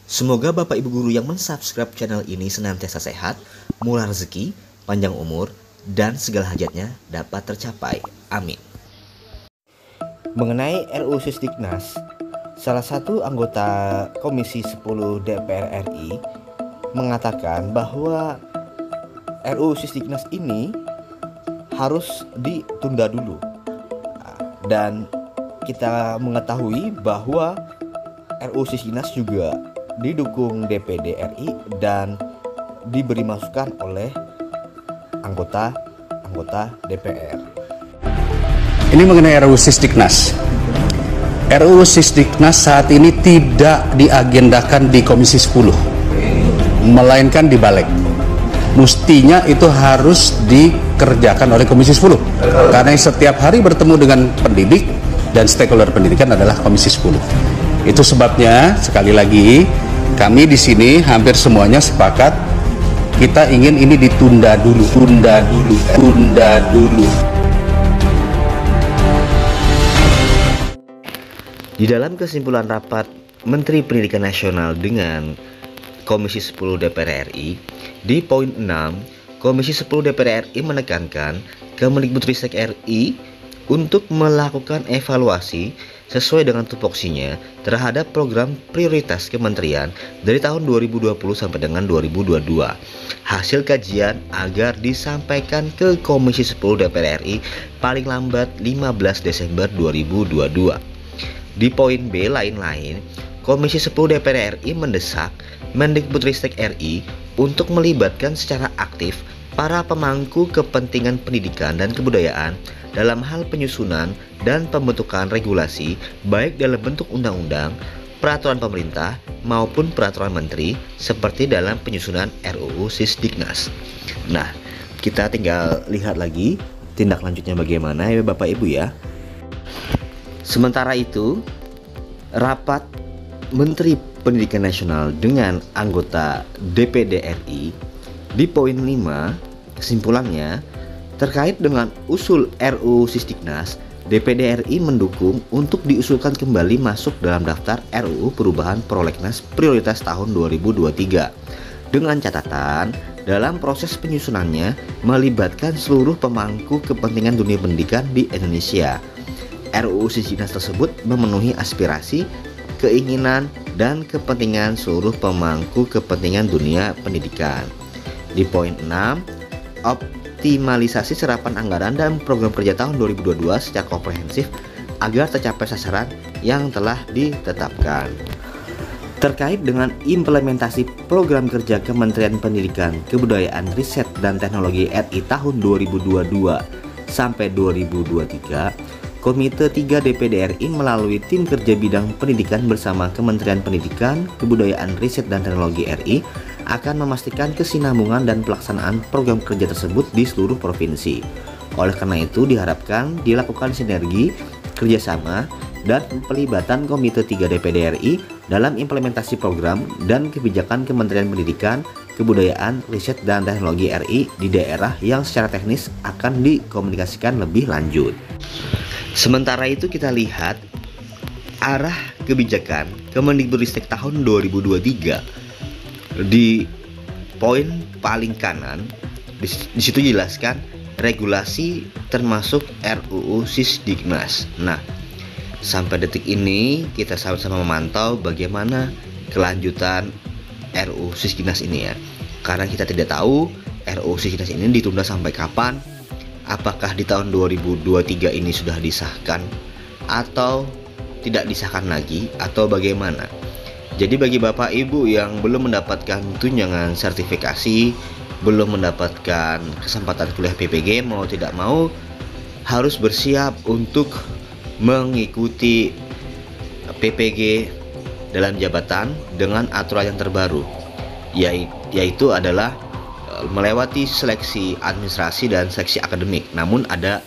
Semoga Bapak Ibu Guru yang mensubscribe channel ini senantiasa sehat, murah rezeki, panjang umur, dan segala hajatnya dapat tercapai. Amin. Mengenai RUU Sisdiknas, salah satu anggota Komisi 10 DPR RI mengatakan bahwa RUU Sisdiknas ini harus ditunda dulu. Dan kita mengetahui bahwa RUU Sisdiknas juga didukung DPD RI dan diberi masukan oleh anggota DPR. Ini mengenai RUU Sisdiknas. RUU Sisdiknas saat ini tidak diagendakan di Komisi 10, melainkan di Balik. Mestinya itu harus dikerjakan oleh Komisi 10, karena setiap hari bertemu dengan pendidik dan stakeholder pendidikan adalah Komisi 10. Itu sebabnya sekali lagi kami di sini hampir semuanya sepakat kita ingin ini ditunda dulu. Di dalam kesimpulan rapat Menteri Pendidikan Nasional dengan Komisi 10 DPR RI, di poin 6, Komisi 10 DPR RI menekankan Kemendikbudristek RI untuk melakukan evaluasi sesuai dengan tupoksinya terhadap program prioritas kementerian dari tahun 2020 sampai dengan 2022. Hasil kajian agar disampaikan ke Komisi 10 DPR RI paling lambat 15 Desember 2022. Di poin B lain-lain, Komisi 10 DPR RI mendesak Mendikbudristek RI untuk melibatkan secara aktif para pemangku kepentingan pendidikan dan kebudayaan dalam hal penyusunan dan pembentukan regulasi baik dalam bentuk undang-undang, peraturan pemerintah maupun peraturan menteri seperti dalam penyusunan RUU Sisdiknas. Nah, kita tinggal lihat lagi tindak lanjutnya bagaimana ya Bapak Ibu ya. Sementara itu, rapat Menteri Pendidikan Nasional dengan anggota DPD RI di poin 5 kesimpulannya terkait dengan usul RUU Sisdiknas, DPD RI mendukung untuk diusulkan kembali masuk dalam daftar RUU perubahan prolegnas prioritas tahun 2023 dengan catatan dalam proses penyusunannya melibatkan seluruh pemangku kepentingan dunia pendidikan di Indonesia. RUU Sisdiknas tersebut memenuhi aspirasi, keinginan, dan kepentingan seluruh pemangku kepentingan dunia pendidikan. Di poin 6, optimalisasi serapan anggaran dan program kerja tahun 2022 secara komprehensif agar tercapai sasaran yang telah ditetapkan. Terkait dengan implementasi program kerja Kementerian Pendidikan, Kebudayaan, Riset, dan Teknologi RI tahun 2022 sampai 2023, Komite 3 DPD RI melalui Tim Kerja Bidang Pendidikan bersama Kementerian Pendidikan, Kebudayaan, Riset, dan Teknologi RI akan memastikan kesinambungan dan pelaksanaan program kerja tersebut di seluruh provinsi. Oleh karena itu diharapkan dilakukan sinergi, kerjasama, dan pelibatan Komite 3 DPD RI dalam implementasi program dan kebijakan Kementerian Pendidikan, Kebudayaan, Riset, dan Teknologi RI di daerah yang secara teknis akan dikomunikasikan lebih lanjut. Sementara itu kita lihat arah kebijakan Kemendikbudristek tahun 2023. Di poin paling kanan di situ jelaskan regulasi termasuk RUU Sisdiknas. Nah, sampai detik ini kita sama-sama memantau bagaimana kelanjutan RUU Sisdiknas ini ya. Karena kita tidak tahu RUU Sisdiknas ini ditunda sampai kapan. Apakah di tahun 2023 ini sudah disahkan atau tidak disahkan lagi atau bagaimana? Jadi bagi Bapak Ibu yang belum mendapatkan tunjangan sertifikasi, belum mendapatkan kesempatan kuliah PPG, mau tidak mau harus bersiap untuk mengikuti PPG dalam jabatan dengan aturan yang terbaru, yaitu adalah melewati seleksi administrasi dan seleksi akademik. Namun ada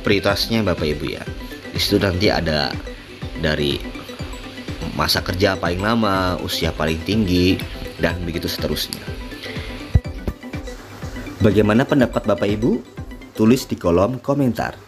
prioritasnya Bapak Ibu ya. Di situ nanti ada dari masa kerja paling lama, usia paling tinggi, dan begitu seterusnya. Bagaimana pendapat Bapak Ibu? Tulis di kolom komentar.